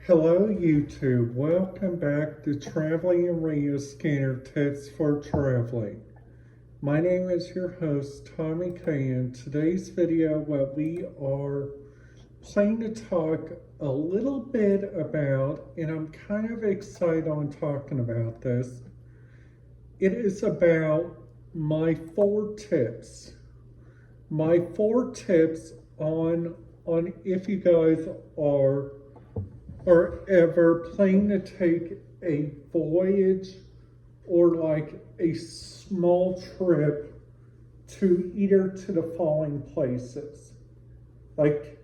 Hello YouTube, welcome back to Traveling and Radio Scanner Tips for Traveling. My name is your host Tommy K. In today's video what we are planning to talk a little bit about, and I'm kind of excited on talking about this. It is about my four tips. My four tips on if you guys are ever planning to take a voyage or like a small trip to either to the following places. Like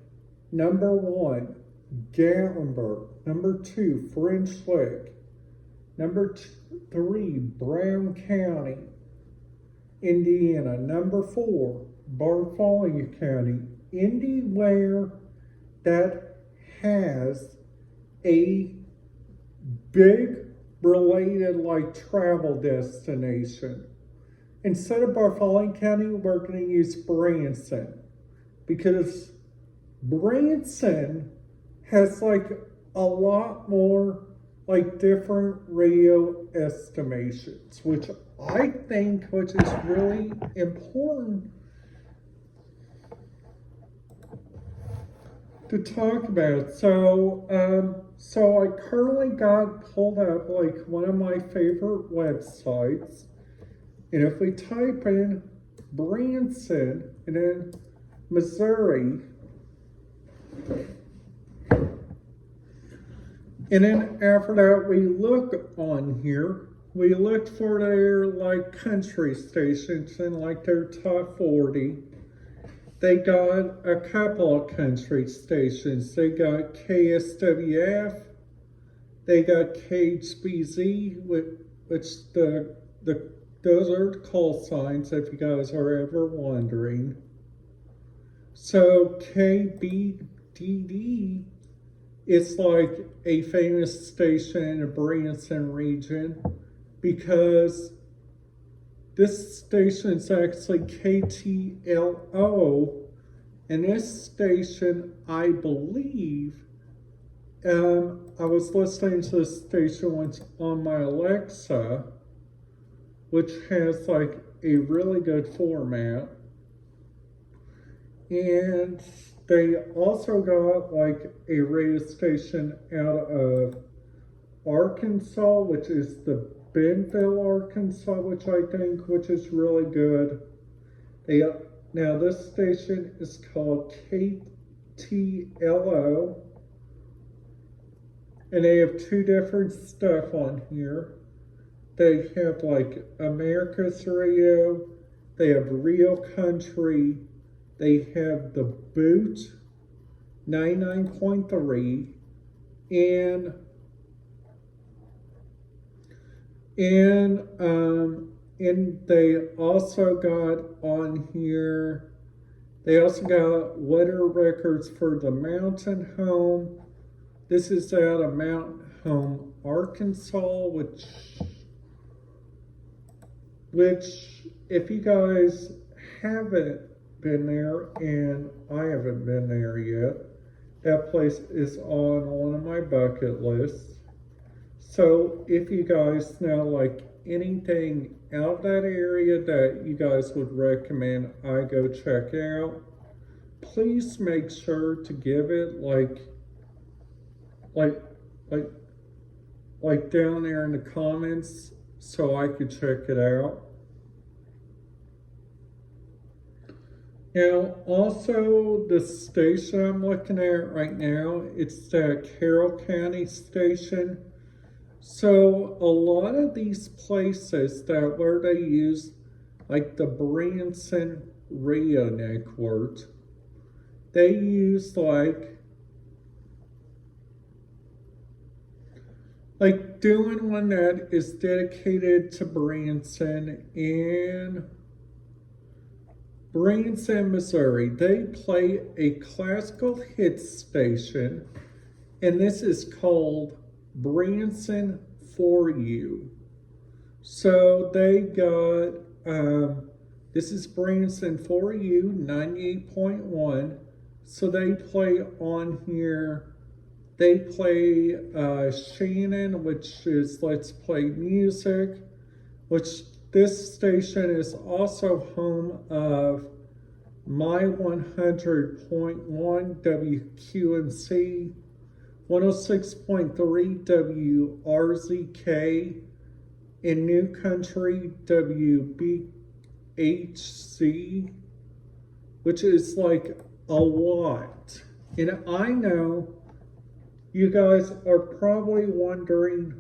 number one, Gatlinburg. Number two, French Lick. Number three, Brown County, Indiana. Number four, Bartholomew County. Anywhere that has a big related like travel destination. Instead of Bartholomew County, we're going to use Branson because Branson has like a lot more like different radio estimations, which I think which is really important to talk about. So I currently got pulled up like one of my favorite websites, and if we type in Branson and then Missouri, and then after that we look on here, we look for their like country stations and like their top 40. They got a couple of country stations. They got KSWF, they got KHBZ, which those are the call signs if you guys are ever wondering. So KBDD is like a famous station in the Branson region because this station is actually KTLO, and this station, I believe, I was listening to this station once on my Alexa, which has like a really good format, and they also got like a radio station out of Arkansas, which is the Bentonville, Arkansas, which is really good. Now this station is called KTLO, and they have two different stuff on here. They have like America's Radio, they have Real Country, they have The Boot 99.3, and they also got on here, they also got weather records for the Mountain Home. This is out of Mountain Home, Arkansas, which if you guys haven't been there, and I haven't been there yet, that place is on one of my bucket lists. So if you guys know like anything out of that area that you guys would recommend I go check out, please make sure to give it like down there in the comments so I could check it out. Now, also the station I'm looking at right now, it's the Carroll County station. So a lot of these places that where they use like the Branson radio network, they use like doing one that is dedicated to Branson in Branson, Missouri. They play a classical hits station, and this is called Branson For You. So they got, this is Branson For You, 98.1. So they play on here They play Shannon, which is Let's Play Music, which this station is also home of My 100.1 WQMC, 106.3 WRZK, in New Country WBHC, which is like a lot. And I know you guys are probably wondering,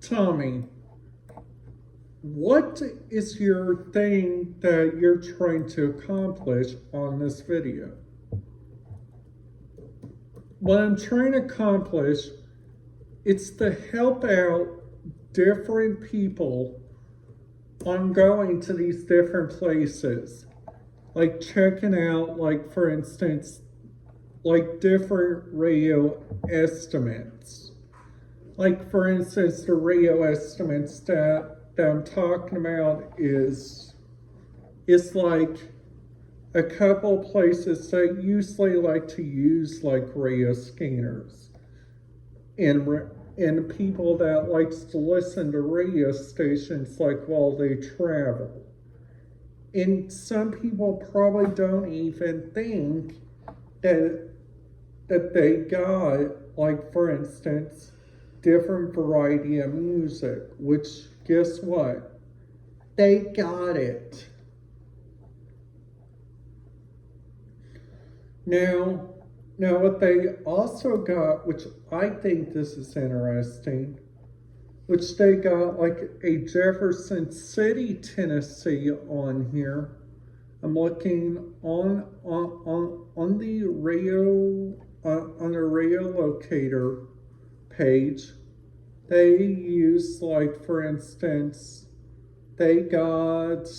Tommy, what is your thing that you're trying to accomplish on this video? What I'm trying to accomplish, it's to help out different people on going to these different places. Like checking out, like for instance, like different radio estimates. Like for instance, the radio estimates that I'm talking about is like a couple places that usually like to use like radio scanners and people that likes to listen to radio stations like while they travel. And some people probably don't even think that they got, like for instance, different variety of music, which guess what? They got it. Now what they also got, which I think this is interesting, which they got like a Jefferson City, Tennessee on here. I'm looking on the radio locator page. They use, like for instance, they got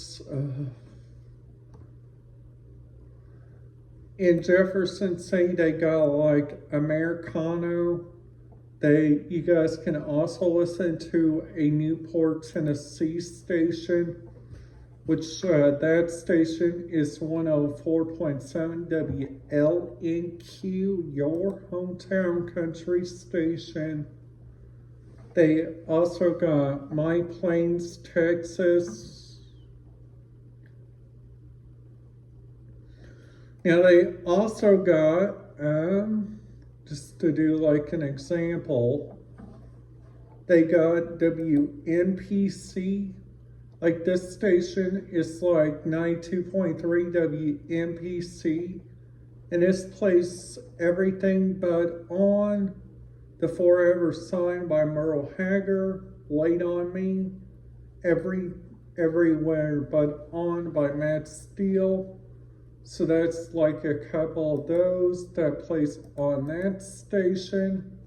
in Jefferson City they got like Americano. You guys can also listen to a Newport, Tennessee station, which that station is 104.7 WLNQ, your hometown country station. They also got My Plains, Texas. Now they also got, just to do like an example, they got WNPC. Like this station is like 92.3 WNPC, and this plays everything but on The Forever Sign by Merle Haggard, Wait on Me, Everywhere But On by Matt Steele. So that's like a couple of those that plays on that station.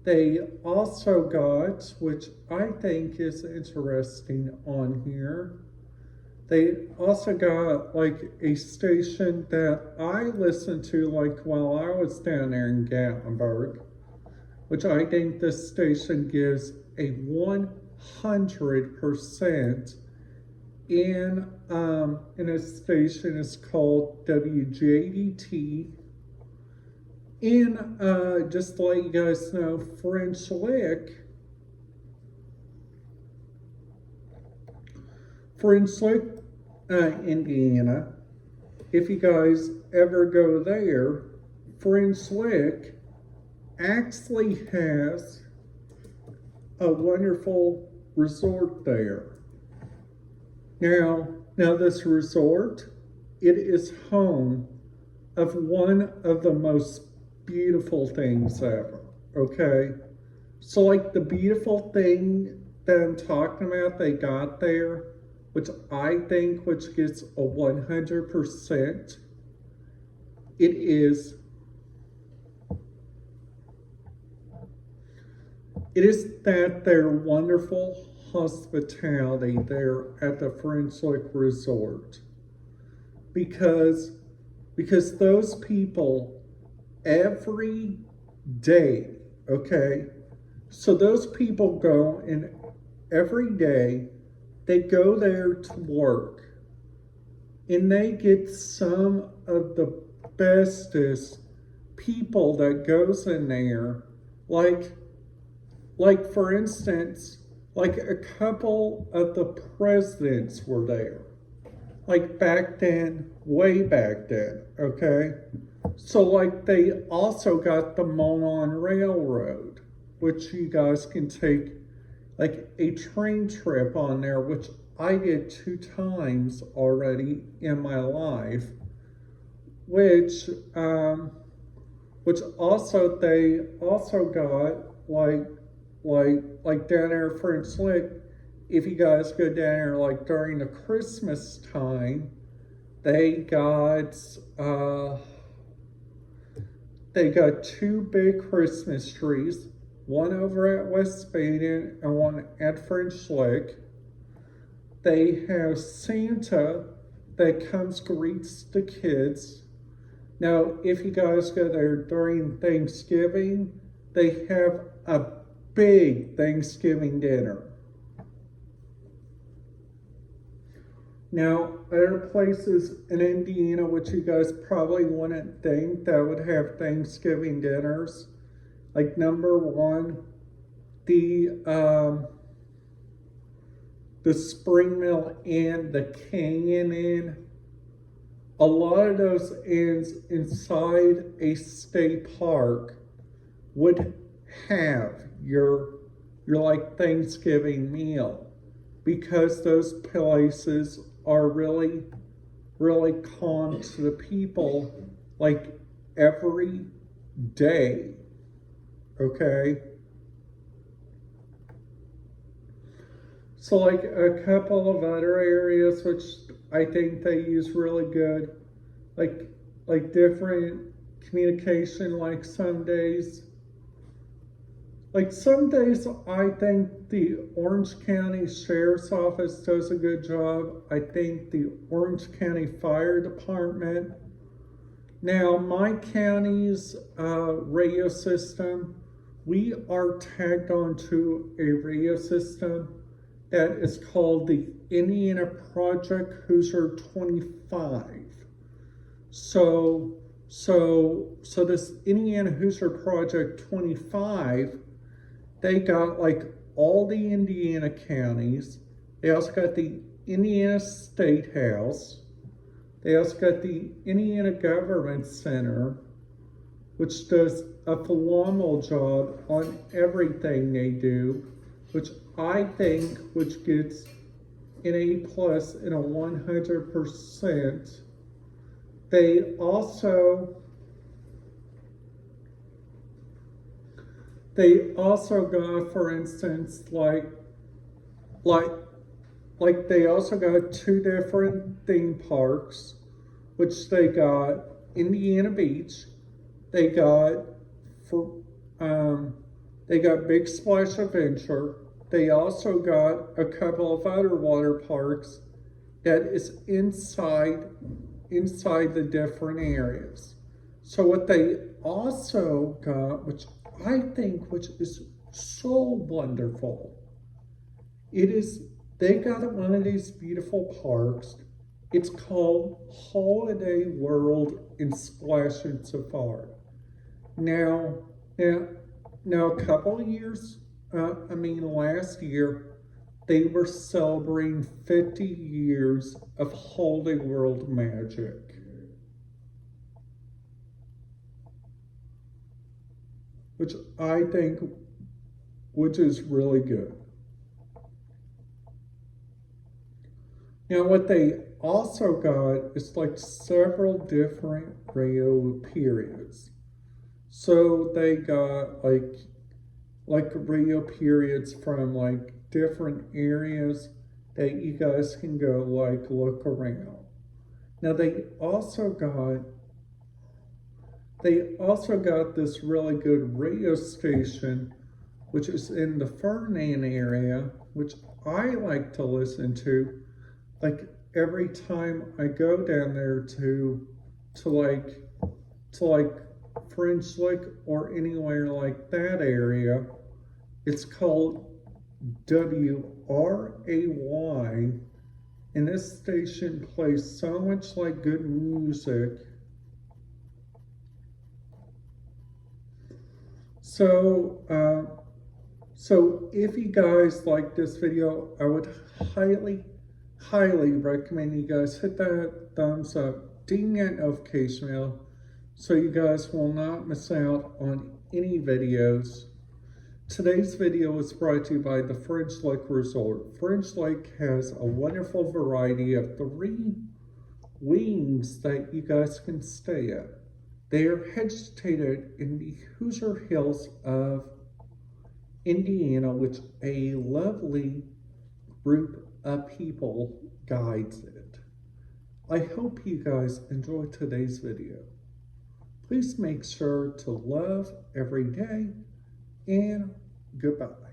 They also got, which I think is interesting on here, they also got like a station that I listened to like while I was down there in Gatlinburg, which I think this station gives a 100% in a station is called WJDT. Just to let you guys know, French Lick, Indiana. If you guys ever go there, French Lick actually has a wonderful resort there. Now this resort, it is home of one of the most beautiful things ever, okay? So like the beautiful thing that I'm talking about they got there, which I think which gets a 100%, it is that their wonderful hospitality there at the French Lick Resort. Because those people every day, okay? So those people go and every day they go there to work and they get some of the bestest people that goes in there, like for instance, like a couple of the presidents were there, like back then, way back then, okay? So like they also got the Monon Railroad, which you guys can take like a train trip on there, which I did 2 times already in my life, which also they also got like down there at French Lick. If you guys go down there like during the Christmas time, they got 2 big Christmas trees, one over at West Baden and one at French Lick. They have Santa that comes greets the kids. Now, if you guys go there during Thanksgiving, they have a big Thanksgiving dinner. Now, other places in Indiana, which you guys probably wouldn't think that would have Thanksgiving dinners, like number one, the Spring Mill Inn, the Canyon Inn. A lot of those inns inside a state park would have your like Thanksgiving meal, because those places are really calm to the people like every day, okay? So like a couple of other areas which I think they use really good, like different communication, like some days I think the Orange County Sheriff's Office does a good job. I think the Orange County Fire Department. Now, my county's radio system, we are tagged onto a radio system that is called the Indiana Project Hoosier 25. So this Indiana Hoosier Project 25, they got like all the Indiana counties. They also got the Indiana State House. They also got the Indiana Government Center, which does a phenomenal job on everything they do, which I think which gets an A plus and a 100%. They also got, for instance, like they also got 2 different theme parks, which they got Indiana Beach. They got Big Splash Adventure. They also got a couple of other water parks that is inside the different areas. So what they also got, which I think which is so wonderful, they got one of these beautiful parks. It's called Holiday World in Splash and Safari. Now a couple of years, last year, they were celebrating 50 years of Holiday World Magic. Which I think, which is really good. Now what they also got is like several different radio periods. So they got like radio periods from like different areas that you guys can go like look around. Now they also got this really good radio station, which is in the Fernand area, which I like to listen to like every time I go down there to French Lick or anywhere like that area. It's called WRAY, and this station plays so much like good music. So if you guys like this video, I would highly recommend you guys hit that thumbs up, ding that notification bell, so you guys will not miss out on any videos. Today's video is brought to you by the Fringe Lake Resort. Fringe Lake has a wonderful variety of 3 wings that you guys can stay at. They are situated in the Hoosier Hills of Indiana, which a lovely group of people guides it. I hope you guys enjoyed today's video. Please make sure to love every day, and goodbye.